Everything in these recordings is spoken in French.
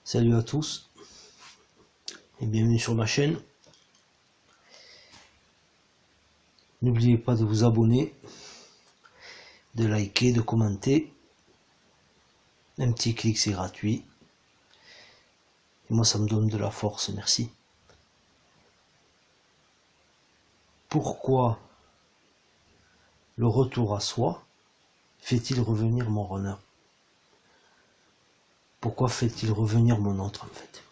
Salut à tous et bienvenue sur ma chaîne. N'oubliez pas de vous abonner, de liker, de commenter. Un petit clic, c'est gratuit. Et moi, ça me donne de la force, merci. Pourquoi le retour à soi fait-il revenir mon runner? Pourquoi fait-il revenir mon autre en fait?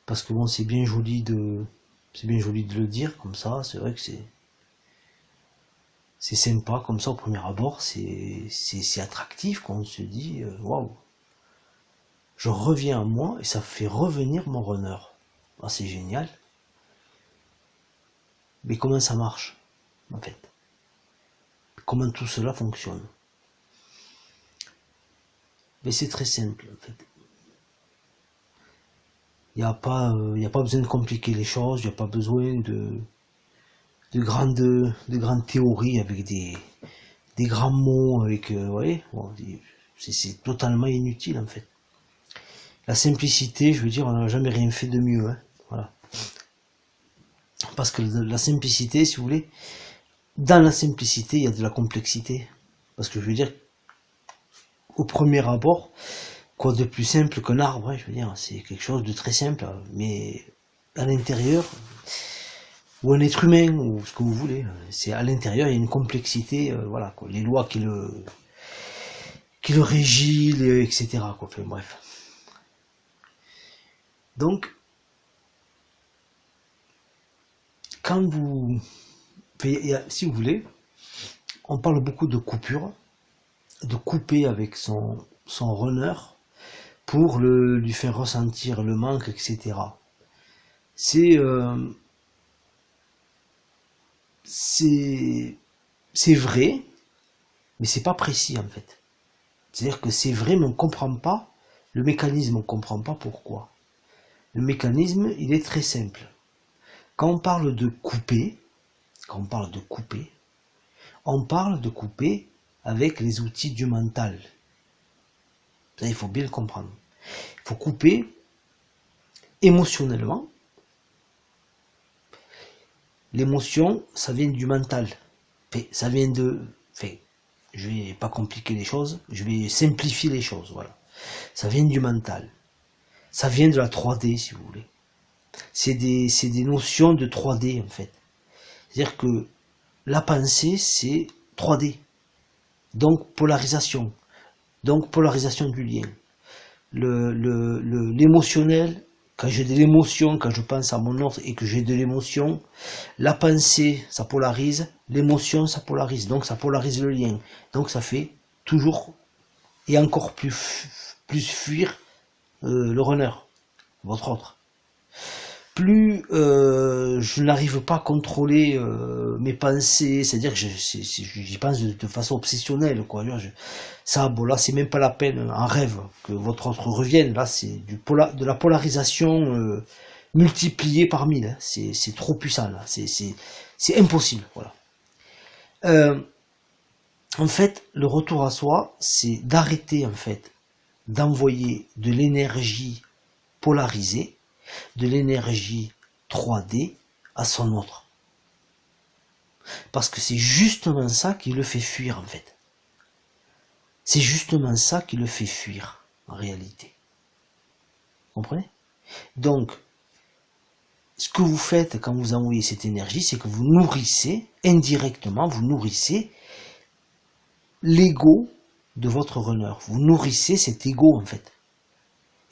Parce que bon, c'est bien joli de le dire comme ça, c'est vrai que c'est sympa comme ça au premier abord, c'est attractif quand on se dit waouh, je reviens à moi et ça fait revenir mon runner. Ah, c'est génial. Mais comment ça marche en fait? Comment tout cela fonctionne? Mais c'est très simple en fait. Il n'y a pas besoin de compliquer les choses, il n'y a pas besoin de grandes théories avec des grands mots, avec, vous voyez, bon, c'est totalement inutile en fait. La simplicité, je veux dire, on n'a jamais rien fait de mieux, hein, voilà. Parce que la simplicité, si vous voulez, dans la simplicité, il y a de la complexité. Parce que je veux dire, au premier abord, quoi de plus simple qu'un arbre, hein, je veux dire, c'est quelque chose de très simple, mais à l'intérieur, ou un être humain, ou ce que vous voulez, c'est à l'intérieur, il y a une complexité, voilà, quoi, les lois qui le régissent, etc., quoi, enfin, bref. Donc, quand vous, si vous voulez, on parle beaucoup de coupure, de couper avec son runner, pour lui faire ressentir le manque, etc. C'est vrai, mais c'est pas précis en fait. C'est-à-dire que c'est vrai, mais on ne comprend pas le mécanisme, on ne comprend pas pourquoi. Le mécanisme, il est très simple. Quand on parle de couper, on parle de couper avec les outils du mental. Ça, il faut bien le comprendre. Il faut couper émotionnellement. L'émotion, ça vient du mental. Ça vient de... je vais pas compliquer les choses, je vais simplifier les choses, voilà. Ça vient du mental. Ça vient de la 3D, si vous voulez. C'est des notions de 3D, en fait. C'est-à-dire que la pensée, c'est 3D. Donc, polarisation. Donc, polarisation du lien. L'émotionnel, quand j'ai de l'émotion, quand je pense à mon autre et que j'ai de l'émotion, la pensée, ça polarise, l'émotion, ça polarise, donc ça polarise le lien. Donc ça fait toujours et encore plus fuir le runner, votre autre. Plus je n'arrive pas à contrôler mes pensées, c'est-à-dire que j'y pense de façon obsessionnelle, quoi. Ça, bon, là, c'est même pas la peine, en rêve, que votre autre revienne. Là, c'est de la polarisation multipliée par 1000. Hein. C'est trop puissant, là. C'est impossible, voilà. En fait, le retour à soi, c'est d'arrêter, en fait, d'envoyer de l'énergie polarisée, de l'énergie 3D à son autre. Parce que c'est justement ça qui le fait fuir, en fait. C'est justement ça qui le fait fuir, en réalité. Vous comprenez? Donc, ce que vous faites quand vous envoyez cette énergie, c'est que vous nourrissez, indirectement, vous nourrissez l'ego de votre runner. Vous nourrissez cet ego, en fait.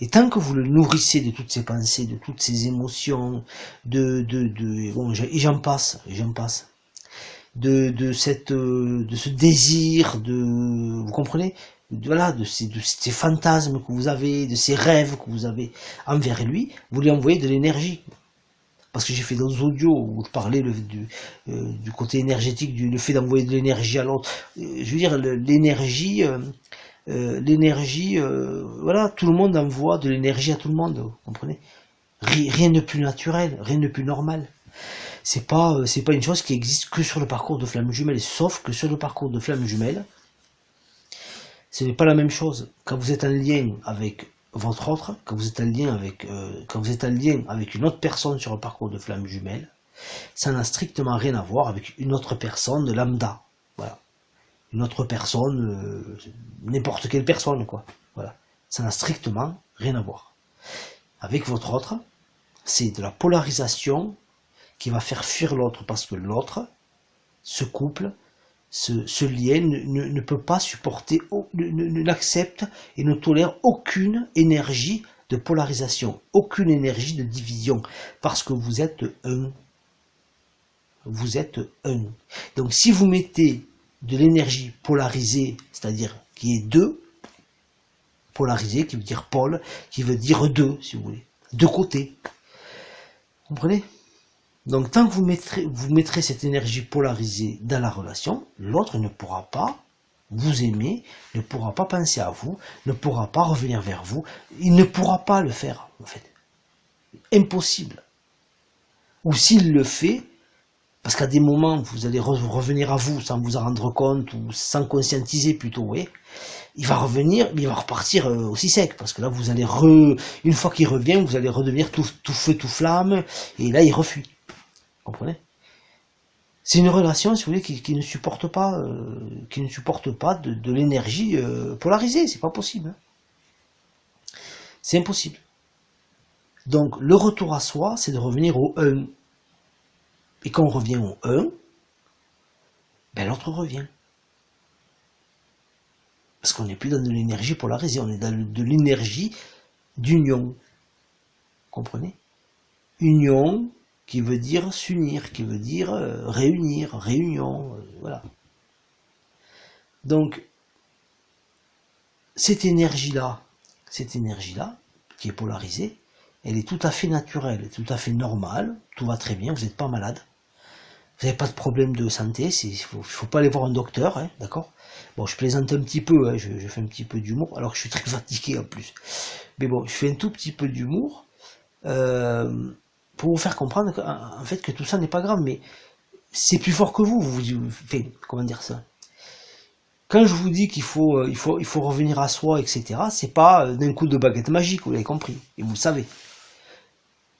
Et tant que vous le nourrissez de toutes ces pensées, de toutes ces émotions, bon, et j'en passe, de ce désir, vous comprenez, voilà, de ces fantasmes que vous avez, de ces rêves que vous avez envers lui, vous lui envoyez de l'énergie. Parce que j'ai fait d'autres audios où je parlais du côté énergétique, le fait d'envoyer de l'énergie à l'autre. Je veux dire, l'énergie, voilà, tout le monde envoie de l'énergie à tout le monde, vous comprenez? Rien de plus naturel, rien de plus normal. C'est pas une chose qui existe que sur le parcours de flamme jumelle, sauf que sur le parcours de flamme jumelle, ce n'est pas la même chose. Quand vous êtes en lien avec votre autre, quand vous êtes en lien avec une autre personne sur un parcours de flamme jumelle, ça n'a strictement rien à voir avec une autre personne lambda. Voilà. Une autre personne, n'importe quelle personne, quoi. Voilà. Ça n'a strictement rien à voir. Avec votre autre, c'est de la polarisation qui va faire fuir l'autre parce que l'autre, ce couple, ce lien ne peut pas supporter, n'accepte et ne tolère aucune énergie de polarisation, aucune énergie de division, parce que vous êtes un. Vous êtes un. Donc si vous mettez de l'énergie polarisée, c'est-à-dire qui est deux, polarisé qui veut dire pôle, qui veut dire deux, si vous voulez, deux côtés. Vous comprenez? Donc tant que vous mettrez cette énergie polarisée dans la relation, l'autre ne pourra pas vous aimer, ne pourra pas penser à vous, ne pourra pas revenir vers vous, il ne pourra pas le faire, en fait. Impossible. Ou s'il le fait, parce qu'à des moments, vous allez revenir à vous sans vous en rendre compte, ou sans conscientiser plutôt, oui, il va revenir, mais il va repartir aussi sec, parce que là, vous allez une fois qu'il revient, vous allez redevenir tout feu, tout flamme, et là, il refuit. Vous comprenez? C'est une relation, si vous voulez, qui ne supporte pas, de l'énergie polarisée, c'est pas possible. C'est impossible. Donc, le retour à soi, c'est de revenir au 1. Et quand on revient au 1, ben l'autre revient. Parce qu'on n'est plus dans de l'énergie polarisée, on est dans de l'énergie d'union. Comprenez? Union qui veut dire s'unir, qui veut dire réunir, réunion, voilà. Donc, cette énergie-là, qui est polarisée, elle est tout à fait naturelle, elle est tout à fait normale, tout va très bien, vous n'êtes pas malade. Vous n'avez pas de problème de santé, il faut pas aller voir un docteur, hein, d'accord? Bon, je plaisante un petit peu, hein, je fais un petit peu d'humour, alors que je suis très fatigué en plus. Mais bon, je fais un tout petit peu d'humour, pour vous faire comprendre en fait que tout ça n'est pas grave, mais c'est plus fort que vous, comment dire ça? Quand je vous dis qu'il faut revenir à soi, etc., c'est pas d'un coup de baguette magique, vous l'avez compris, et vous le savez.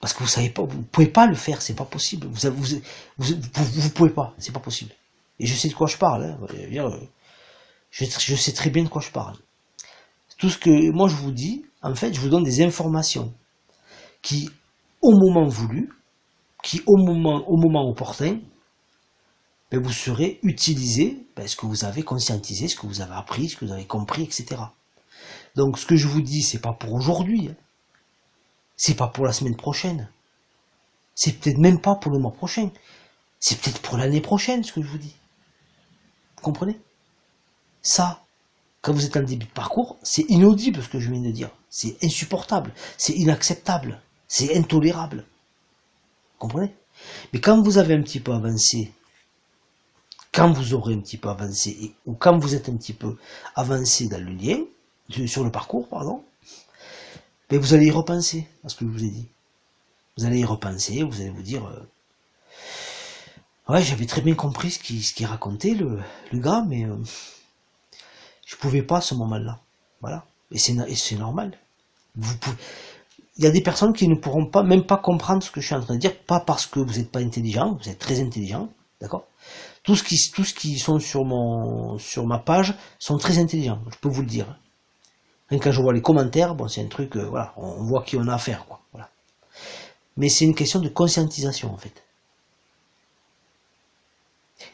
Parce que vous savez pas, vous pouvez pas le faire, c'est pas possible. Vous pouvez pas, c'est pas possible. Et je sais de quoi je parle. Hein. Je sais très bien de quoi je parle. Tout ce que moi je vous dis, en fait, je vous donne des informations qui, au moment voulu, qui au moment opportun, ben, vous serez utilisé, ben, ce que vous avez conscientisé, ce que vous avez appris, ce que vous avez compris, etc. Donc ce que je vous dis, c'est pas pour aujourd'hui. Hein. C'est pas pour la semaine prochaine. C'est peut-être même pas pour le mois prochain. C'est peut-être pour l'année prochaine, ce que je vous dis. Vous comprenez? Ça, quand vous êtes en début de parcours, c'est inaudible ce que je viens de dire. C'est insupportable. C'est inacceptable. C'est intolérable. Vous comprenez? Mais quand vous avez un petit peu avancé, quand vous aurez un petit peu avancé, ou quand vous êtes un petit peu avancé dans le lien, sur le parcours, pardon, mais vous allez y repenser à ce que je vous ai dit. Vous allez y repenser, vous allez vous dire ouais, j'avais très bien compris ce qu'il racontait, le gars, mais je pouvais pas à ce moment-là. Voilà. Et c'est normal. Il y a des personnes qui ne pourront pas, même pas comprendre ce que je suis en train de dire, pas parce que vous n'êtes pas intelligent, vous êtes très intelligent, d'accord? Tous ce qui sont sur ma page sont très intelligents, je peux vous le dire. Même quand je vois les commentaires, bon, c'est un truc, voilà, on voit qui on a affaire, quoi. Voilà. Mais c'est une question de conscientisation, en fait.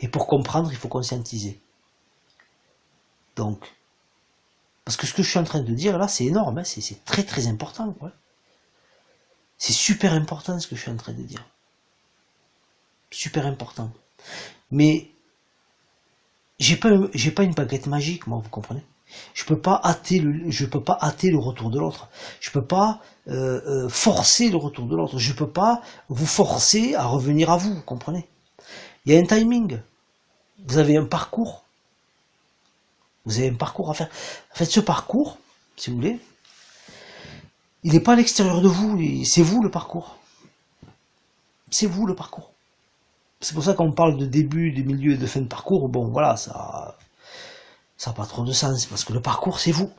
Et pour comprendre, il faut conscientiser. Donc, parce que ce que je suis en train de dire là, c'est énorme, hein, c'est très très important, quoi. C'est super important ce que je suis en train de dire. Super important. Mais j'ai pas une baguette magique, moi, vous comprenez? Je peux pas hâter le retour de l'autre. Je peux pas forcer le retour de l'autre. Je peux pas vous forcer à revenir à vous, vous comprenez? Il y a un timing. Vous avez un parcours. Vous avez un parcours à faire. En fait, ce parcours, si vous voulez, il n'est pas à l'extérieur de vous. C'est vous le parcours. C'est vous le parcours. C'est pour ça qu'on parle de début, de milieu et de fin de parcours. Bon, voilà, ça n'a pas trop de sens, parce que le parcours, c'est vous.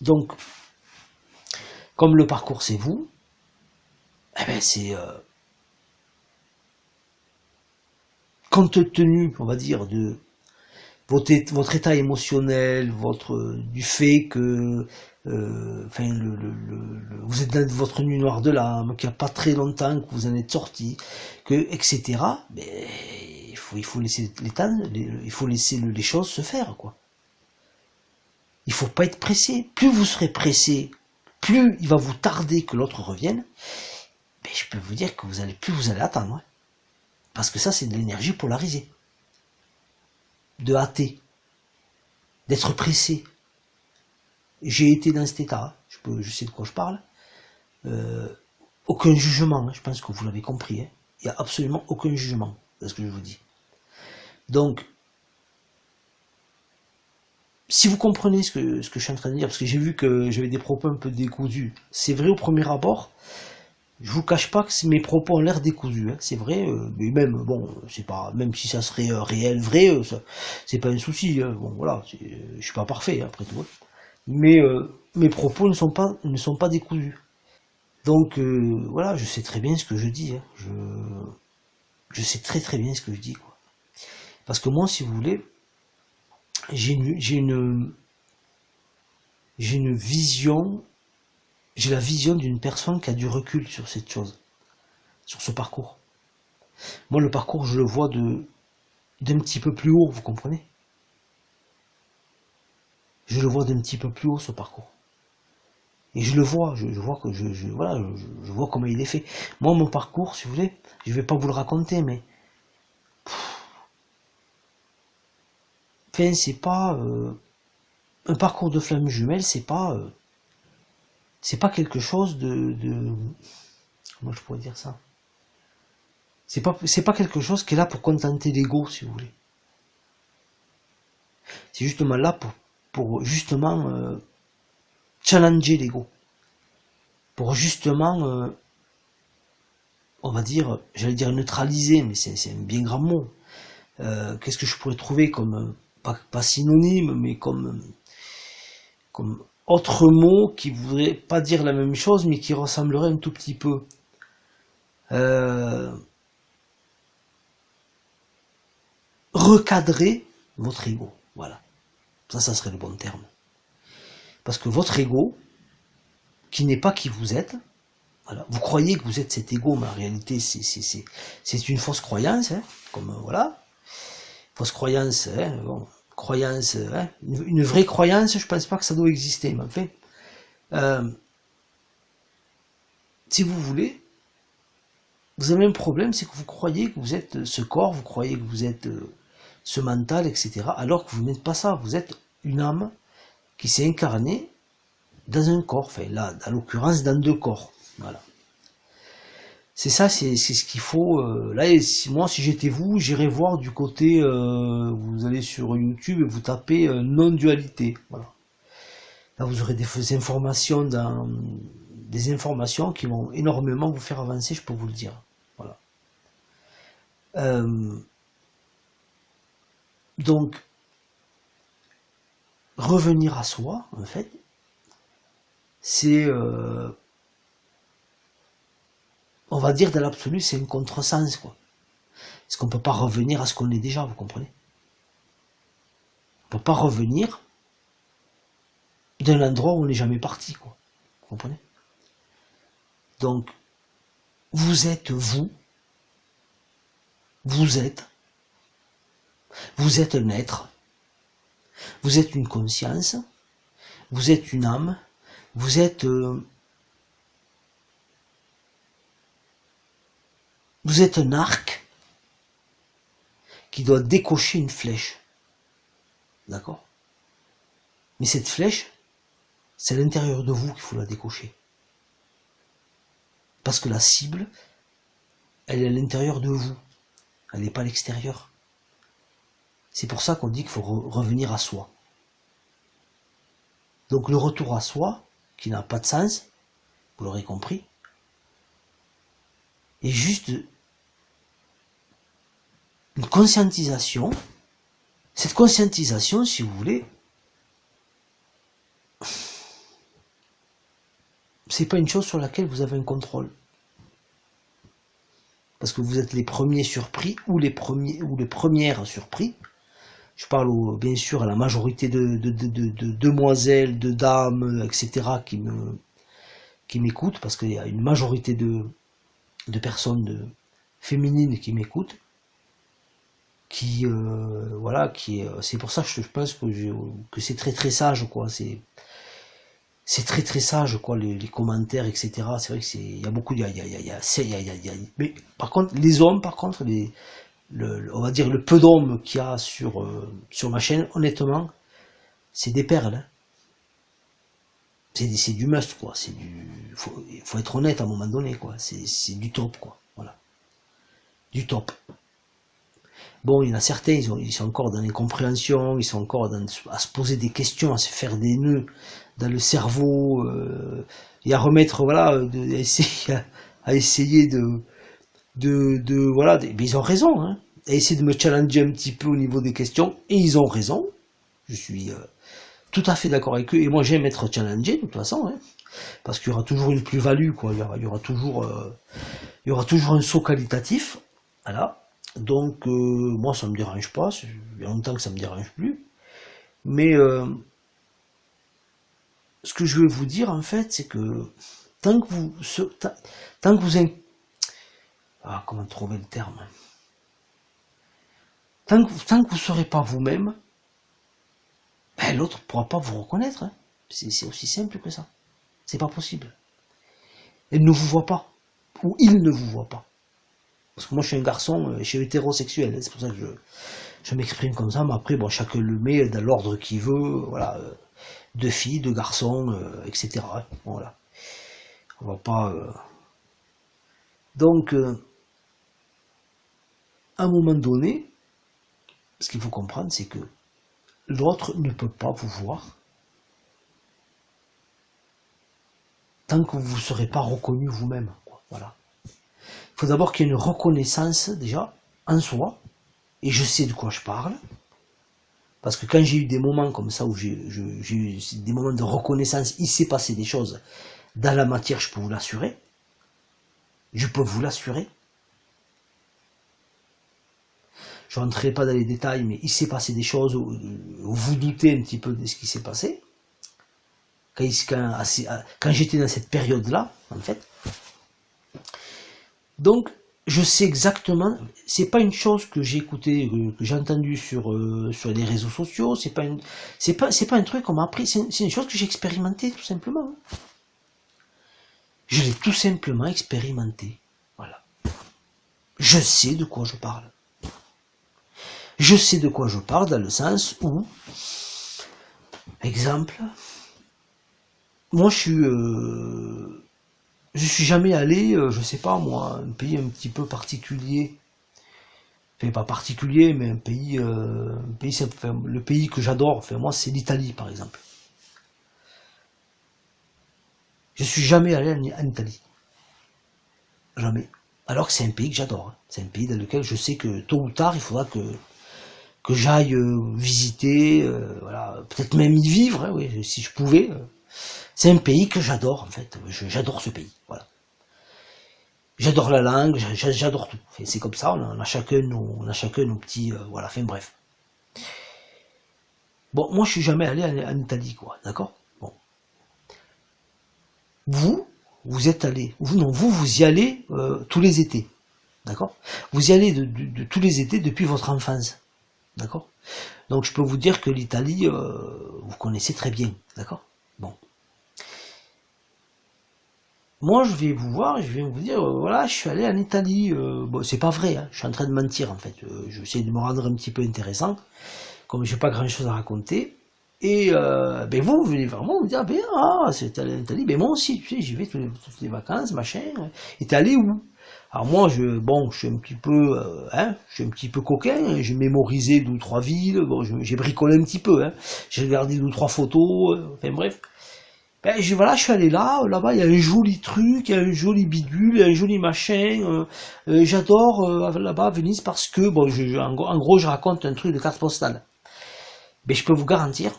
Donc, comme le parcours c'est vous, eh ben c'est compte tenu, on va dire, de votre état émotionnel, du fait que enfin, vous êtes dans votre nuit noire de l'âme, qu'il n'y a pas très longtemps que vous en êtes sorti, etc. Mais il faut laisser les temps, il faut laisser les choses se faire, quoi. Il faut pas être pressé. Plus vous serez pressé, plus il va vous tarder que l'autre revienne. Mais je peux vous dire que plus vous allez attendre, hein. Parce que ça, c'est de l'énergie polarisée. De hâter. D'être pressé. J'ai été dans cet état. Je sais de quoi je parle. Aucun jugement, hein, je pense que vous l'avez compris. Hein. Il n'y a absolument aucun jugement dans ce que je vous dis. Donc, si vous comprenez ce que je suis en train de dire, parce que j'ai vu que j'avais des propos un peu décousus, c'est vrai au premier abord. Je vous cache pas que mes propos ont l'air décousus, hein, c'est vrai, mais même, bon, c'est pas, même si ça serait réel, vrai, c'est pas un souci, hein, bon, voilà, je suis pas parfait, hein, après tout, hein. Mais mes propos ne sont pas décousus. Donc, voilà, je sais très bien ce que je dis, hein, je sais très très bien ce que je dis, quoi. Parce que moi, si vous voulez, j'ai une vision, j'ai la vision d'une personne qui a du recul sur cette chose, sur ce parcours. Moi, le parcours, je le vois d'un petit peu plus haut, vous comprenez? Je le vois d'un petit peu plus haut, ce parcours. Et je le vois, je vois que voilà, je vois comment il est fait. Moi, mon parcours, si vous voulez, je vais pas vous le raconter, mais enfin, c'est pas un parcours de flamme jumelle, c'est pas quelque chose de comment je pourrais dire ça? C'est pas quelque chose qui est là pour contenter l'ego, si vous voulez. C'est justement là pour justement challenger l'ego. Pour justement, on va dire, j'allais dire neutraliser, mais c'est un bien grand mot. Qu'est-ce que je pourrais trouver comme, pas synonyme, mais comme autre mot qui voudrait pas dire la même chose, mais qui ressemblerait un tout petit peu. Recadrer votre ego. Voilà. Ça serait le bon terme. Parce que votre ego, qui n'est pas qui vous êtes, voilà, vous croyez que vous êtes cet ego, mais en réalité, c'est une fausse croyance, hein, comme, voilà. Fausse croyance, hein, bon, croyance, hein, une vraie croyance, je pense pas que ça doit exister, mais enfin, si vous voulez, vous avez un problème, c'est que vous croyez que vous êtes ce corps, vous croyez que vous êtes ce mental, etc., alors que vous n'êtes pas ça, vous êtes une âme qui s'est incarnée dans un corps, enfin là, en l'occurrence, dans deux corps, voilà. C'est ça, c'est ce qu'il faut. Là, moi, si j'étais vous, j'irais voir du côté. Vous allez sur YouTube et vous tapez non-dualité. Voilà. Là, vous aurez des informations qui vont énormément vous faire avancer, je peux vous le dire. Voilà. Donc, revenir à soi, en fait, c'est, on va dire dans l'absolu, c'est un contresens, quoi. Parce qu'on ne peut pas revenir à ce qu'on est déjà, vous comprenez? On ne peut pas revenir d'un endroit où on n'est jamais parti, quoi. Vous comprenez? Donc, vous êtes vous. Vous êtes un être. Vous êtes une conscience. Vous êtes une âme. Vous êtes un arc qui doit décocher une flèche. D'accord? Mais cette flèche, c'est à l'intérieur de vous qu'il faut la décocher. Parce que la cible, elle est à l'intérieur de vous. Elle n'est pas à l'extérieur. C'est pour ça qu'on dit qu'il faut revenir à soi. Donc le retour à soi, qui n'a pas de sens, vous l'aurez compris, est juste une conscientisation. Cette conscientisation, si vous voulez, c'est pas une chose sur laquelle vous avez un contrôle. Parce que vous êtes les premiers surpris, ou les premières surpris. Je parle bien sûr à la majorité de demoiselles, de dames, etc. qui m'écoutent, parce qu'il y a une majorité de personnes féminines qui m'écoutent, voilà, c'est pour ça que je pense que c'est très très sage, quoi. C'est très très sage, quoi, les commentaires, etc. C'est vrai que il y a beaucoup, mais par contre, les hommes, par contre, on va dire le peu d'hommes qu'il y a sur ma chaîne, honnêtement, c'est des perles, hein. C'est du must, quoi. Faut être honnête à un moment donné, quoi. C'est du top, quoi. Voilà. Du top. Bon, il y en a certains, ils sont encore dans l'incompréhension, ils sont encore à se poser des questions, à se faire des nœuds dans le cerveau, et à remettre, voilà, à essayer voilà, mais ils ont raison, hein, à essayer de me challenger un petit peu au niveau des questions, et ils ont raison. Je suis tout à fait d'accord avec eux, et moi j'aime être challengé, de toute façon, hein, parce qu'il y aura toujours une plus-value, quoi. Il y aura toujours un saut qualitatif, voilà. Donc, moi, ça me dérange pas. Il y a longtemps que ça me dérange plus. Mais ce que je veux vous dire, en fait, c'est que tant que vous, comment trouver le terme, tant que vous serez pas vous-même, ben, l'autre ne pourra pas vous reconnaître, hein. C'est aussi simple que ça. C'est pas possible. Elle ne vous voit pas, ou il ne vous voit pas. Parce que moi je suis un garçon, je suis hétérosexuel, c'est pour ça que je m'exprime comme ça, mais après bon, chacun le met dans l'ordre qu'il veut, voilà, de filles, de garçons, etc. Voilà. On va pas. Donc, à un moment donné, ce qu'il faut comprendre, c'est que l'autre ne peut pas vous voir tant que vous ne serez pas reconnu vous-même. Voilà. Il faut d'abord qu'il y ait une reconnaissance déjà en soi, et je sais de quoi je parle, parce que quand j'ai eu des moments comme ça où j'ai eu des moments de reconnaissance, il s'est passé des choses dans la matière, je peux vous l'assurer. Je peux vous l'assurer. Je ne rentrerai pas dans les détails, mais il s'est passé des choses où vous doutez un petit peu de ce qui s'est passé. Quand j'étais dans cette période-là, en fait. Donc, je sais exactement, c'est pas une chose que j'ai écouté, que j'ai entendu sur les réseaux sociaux, c'est pas un truc qu'on m'a appris, c'est une chose que j'ai expérimenté, tout simplement. Je l'ai tout simplement expérimenté. Voilà. Je sais de quoi je parle. Je sais de quoi je parle dans le sens où, exemple, moi je suis jamais allé, je sais pas moi, un pays un petit peu particulier. Enfin, pas particulier, mais un pays le pays que j'adore, enfin, moi c'est l'Italie par exemple. Je suis jamais allé en Italie. Jamais. Alors que c'est un pays que j'adore. Hein. C'est un pays dans lequel je sais que tôt ou tard, il faudra que j'aille visiter, voilà, peut-être même y vivre, hein, oui, si je pouvais. C'est un pays que j'adore, en fait. J'adore ce pays, voilà. J'adore la langue, j'adore tout. Enfin, c'est comme ça, on a chacun nos petits, voilà, enfin bref. Bon, moi je suis jamais allé en Italie, quoi, d'accord? Bon. Vous êtes allé, vous y allez tous les étés, d'accord? Vous y allez de tous les étés depuis votre enfance, d'accord? Donc je peux vous dire que l'Italie, vous connaissez très bien, d'accord? Bon. Moi je vais vous voir, je vais vous dire, voilà, je suis allé en Italie, bon, c'est pas vrai, hein, je suis en train de mentir en fait, j'essaie de me rendre un petit peu intéressant, comme j'ai pas grand chose à raconter. Et ben vous venez vers moi, vous me dites, ah ben c'est allé en Italie, ben moi aussi, tu sais, j'y vais toutes les vacances, machin. Et t'es allé où? Alors moi, je suis un petit peu, je suis un petit peu coquin, hein, j'ai mémorisé 2 ou 3 villes, bon, j'ai bricolé un petit peu, hein, j'ai regardé 2 ou 3 photos, enfin bref. Ben voilà, je suis allé là-bas, il y a un joli truc, il y a un joli bidule, il y a un joli machin, j'adore là-bas Venise parce que, bon, en gros, je raconte un truc de carte postale. Ben je peux vous garantir,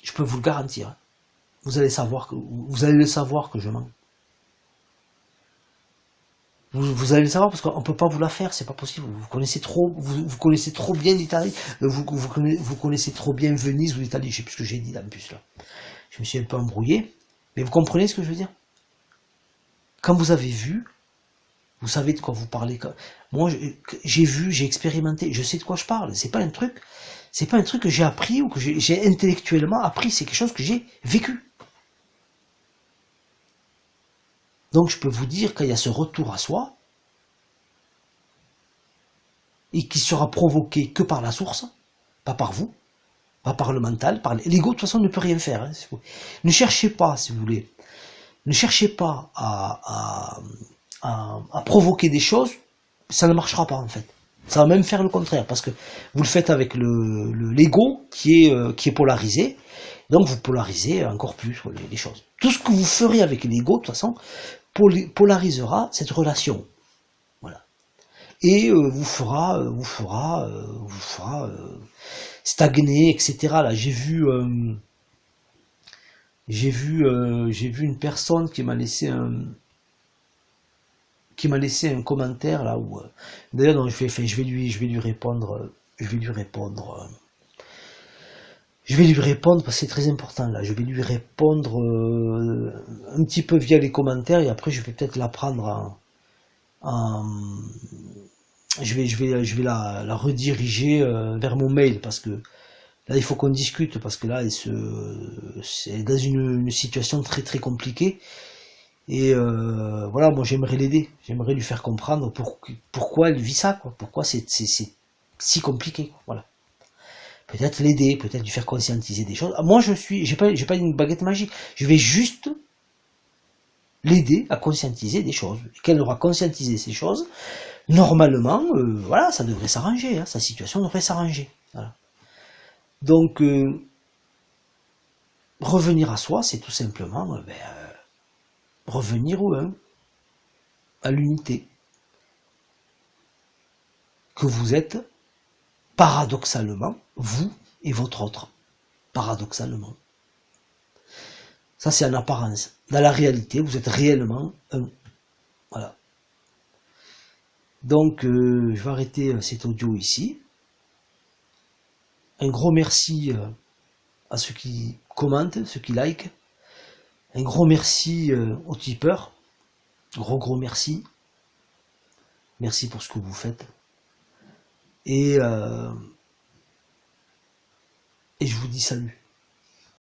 je peux vous le garantir, vous allez le savoir que je mens. Vous allez le savoir parce qu'on ne peut pas vous la faire, c'est pas possible. Vous connaissez trop, vous connaissez trop bien l'Italie, vous connaissez trop bien Venise ou l'Italie, je sais plus ce que j'ai dit là en plus là. Je me suis un peu embrouillé, mais vous comprenez ce que je veux dire? Quand vous avez vu, vous savez de quoi vous parlez. Moi, j'ai vu, j'ai expérimenté, je sais de quoi je parle. C'est pas un truc que j'ai appris ou que j'ai intellectuellement appris, c'est quelque chose que j'ai vécu. Donc je peux vous dire qu'il y a ce retour à soi, et qui sera provoqué que par la source, pas par vous, pas par le mental, par l'ego. De toute façon ne peut rien faire. Hein, ne cherchez pas, si vous voulez, ne cherchez pas à provoquer des choses, ça ne marchera pas en fait. Ça va même faire le contraire, parce que vous le faites avec l'ego qui est polarisé, donc vous polarisez encore plus les choses. Tout ce que vous ferez avec l'ego, de toute façon, polarisera cette relation. Voilà. Et vous fera stagner, etc. Là, j'ai vu une personne qui m'a laissé un commentaire là où d'ailleurs non, je vais lui répondre parce que c'est très important là. Je vais lui répondre un petit peu via les commentaires et après je vais peut-être la prendre je vais la rediriger vers mon mail parce que là il faut qu'on discute parce que là c'est dans une situation très très compliquée et voilà, moi j'aimerais l'aider, j'aimerais lui faire comprendre pourquoi elle vit ça, quoi, pourquoi c'est si compliqué, quoi. Voilà. Peut-être l'aider, peut-être lui faire conscientiser des choses. Moi j'ai pas une baguette magique, je vais juste l'aider à conscientiser des choses. Et qu'elle aura conscientisé ces choses, normalement, voilà, ça devrait s'arranger, hein, sa situation devrait s'arranger. Voilà. Donc, revenir à soi, c'est tout simplement revenir au 1, à l'unité. Que vous êtes, paradoxalement, vous et votre autre. Paradoxalement. Ça, c'est en apparence. Dans la réalité, vous êtes réellement un. Voilà. Donc, je vais arrêter cet audio ici. Un gros merci à ceux qui commentent, ceux qui likent. Un gros merci aux tipeurs. Gros merci. Merci pour ce que vous faites. Et je vous dis salut.